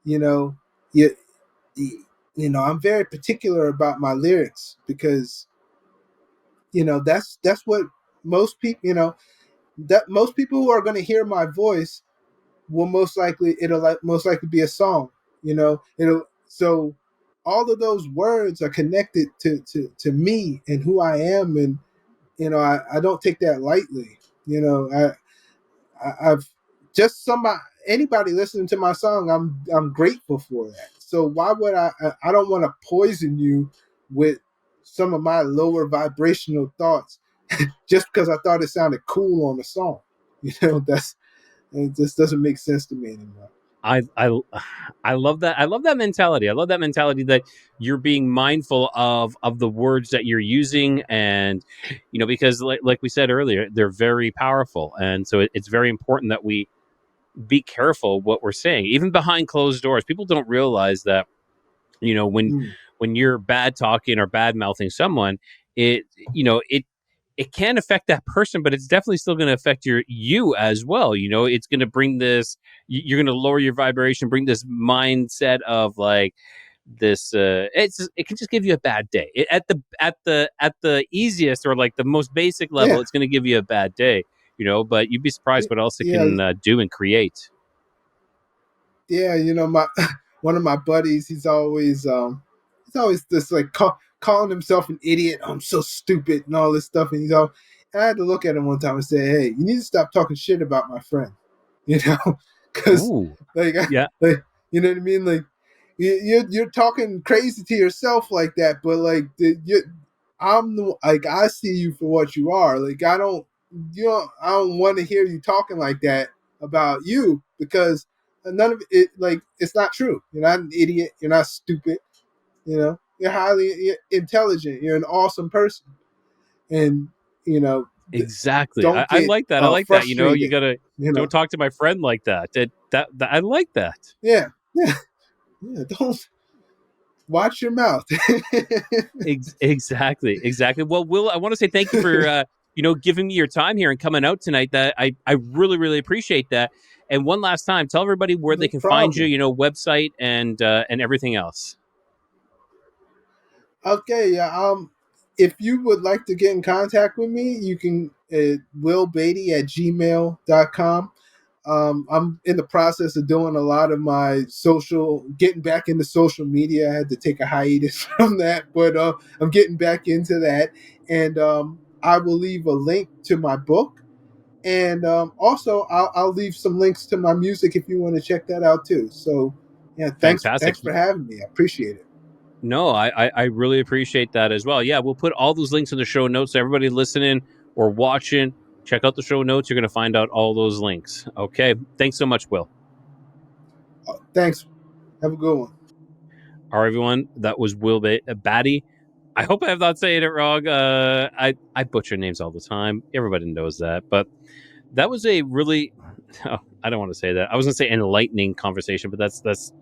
You know, you I'm very particular about my lyrics because that's what most people that most people who are going to hear my voice will it'll like most likely be a song. It'll so all of those words are connected to me and who I am, and I don't take that lightly. I've just somebody anybody listening to my song, I'm grateful for that. So why would I don't want to poison you with some of my lower vibrational thoughts just because I thought it sounded cool on the song. That's it just doesn't make sense to me anymore. I love that. I love that mentality. I love that mentality that you're being mindful of the words that you're using, and because like we said earlier, they're very powerful, and so it's very important that we be careful what we're saying, even behind closed doors. People don't realize that when Mm, you're bad talking or bad mouthing someone, it it can affect that person, but it's definitely still going to affect you as well. It's going to bring this, you're going to lower your vibration, bring this mindset of like this it can just give you a bad day. At the easiest, or like the most basic level, yeah, it's going to give you a bad day. But you'd be surprised what else it yeah, can do and create. yeah. My one of my buddies, he's always just like calling himself an idiot. I'm so stupid and all this stuff, and and I had to look at him one time and say, "Hey, you need to stop talking shit about my friend," you know, because Ooh, like, yeah, like you know what I mean, like you're talking crazy to yourself like that, but like I see you for what you are. Like I don't want to hear you talking like that about you because none of it like it's not true. You're not an idiot. You're not stupid. You're highly intelligent. You're an awesome person, and you know, exactly. I, don't I get like that. I like that. You frustrated. gotta You don't know, talk to my friend like that. That I like that. yeah, yeah, yeah. Don't watch your mouth. Exactly, exactly. Well, Will, I want to say thank you for giving me your time here and coming out tonight. That I really really appreciate that. And one last time, tell everybody where they No can find you. problem. Website and everything else. Okay, yeah. If you would like to get in contact with me, you can willbadie@gmail.com. I'm in the process of doing a lot of my getting back into social media. I had to take a hiatus from that, but I'm getting back into that. And I will leave a link to my book. And also, I'll leave some links to my music if you want to check that out too. So, yeah, Fantastic. thanks for having me. I appreciate it. No, I really appreciate that as well. Yeah, we'll put all those links in the show notes. So everybody listening or watching, check out the show notes. You're going to find out all those links. Okay. Thanks so much, Will. Thanks. Have a good one. All right, everyone. That was Badie. I hope I have not saying it wrong. I butcher names all the time. Everybody knows that, but that was a really oh, I don't want to say that. I was going to say enlightening conversation, but that's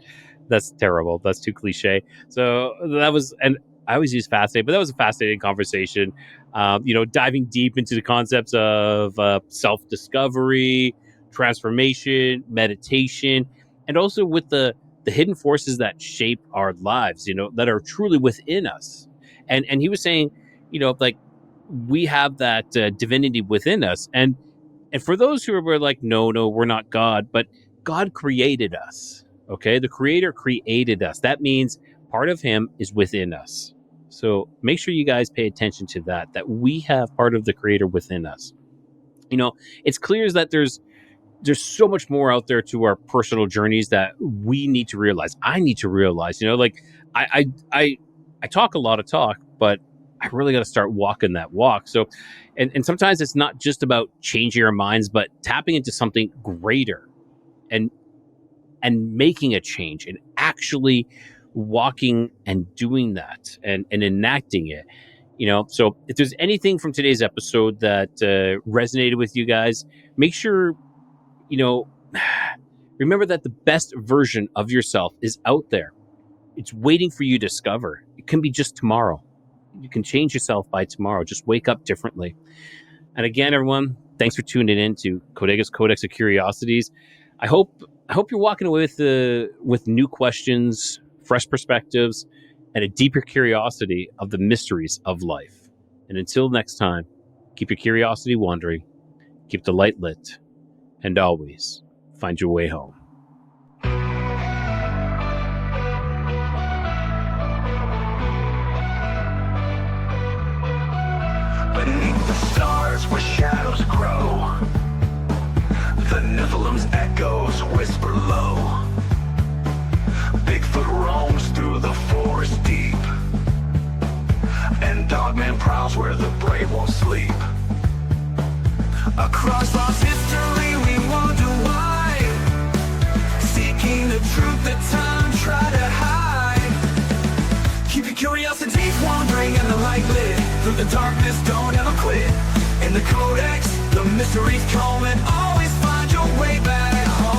terrible. That's too cliche. So that was, and I always use fascinating, but that was a fascinating conversation. Diving deep into the concepts of self discovery, transformation, meditation, and also with the hidden forces that shape our lives. That are truly within us. And he was saying, like we have that divinity within us, and for those who were like, no, no, we're not God, but God created us. Okay. The creator created us. That means part of him is within us. So make sure you guys pay attention to that we have part of the creator within us. You know, it's clear that there's so much more out there to our personal journeys that we need to realize. I need to realize, like I I I, I talk a lot of talk, but I really got to start walking that walk. So, and sometimes it's not just about changing our minds, but tapping into something greater and making a change and actually walking and doing that and enacting it. So if there's anything from today's episode that resonated with you guys, make sure, you know, remember that the best version of yourself is out there. It's waiting for you to discover. It can be just tomorrow. You can change yourself by tomorrow. Just wake up differently. And again, everyone, thanks for tuning in to Codega's Codex of Curiosities. I hope you're walking away with new questions, fresh perspectives, and a deeper curiosity of the mysteries of life. And until next time, keep your curiosity wandering, keep the light lit, and always find your way home. Beneath the stars where shadows grow, the Nephilim's echoes whisper low. Bigfoot roams through the forest deep, and Dogman prowls where the brave won't sleep. Across lost history we wonder why, seeking the truth that time tried to hide. Keep your curiosities wandering and the light lit, through the darkness don't ever quit. In the Codex, the mysteries come, and always find your way back home.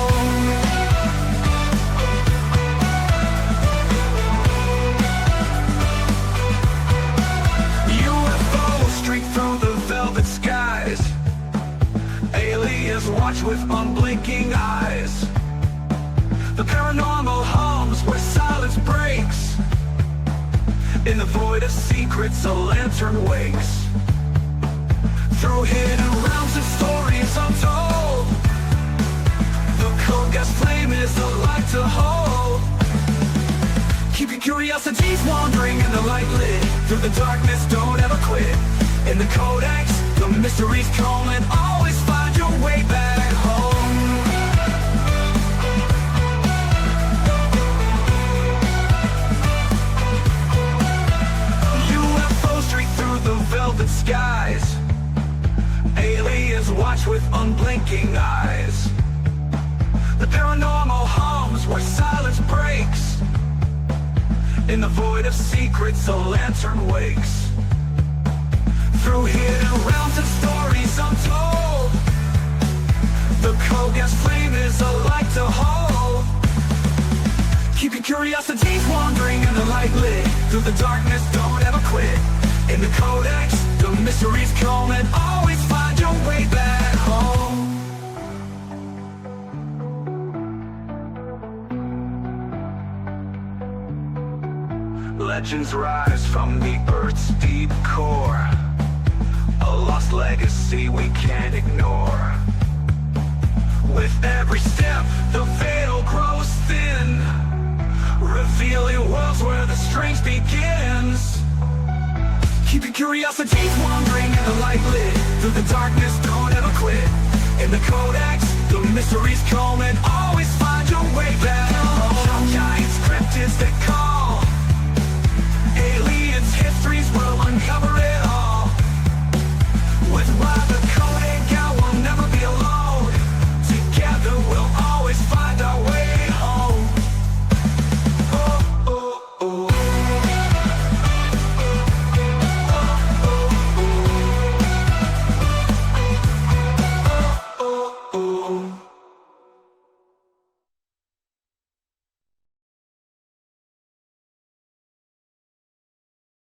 UFOs streak through the velvet skies, aliens watch with unblinking eyes. The paranormal hums where silence breaks, in the void of secrets a lantern wakes. Through hidden realms and stories untold, the cold gas flame is a light to hold. Keep your curiosities wandering and the light lit, through the darkness don't ever quit. In the Codex, the mysteries come, and always find your way back home. Velvet skies, aliens watch with unblinking eyes. The paranormal hums where silence breaks, in the void of secrets a lantern wakes. Through hidden realms and stories untold, the cold gas flame is a light to hold. Keep your curiosities wandering and the light lit, through the darkness don't ever quit. In the Codex, the mysteries come, and always find your way back home. Legends rise from the Earth's deep core, a lost legacy we can't ignore. With every step, the veil grows thin, revealing worlds where the strange begins. Keep your curiosities wandering and the light lit, through the darkness don't ever quit. In the Codex, the mysteries come, and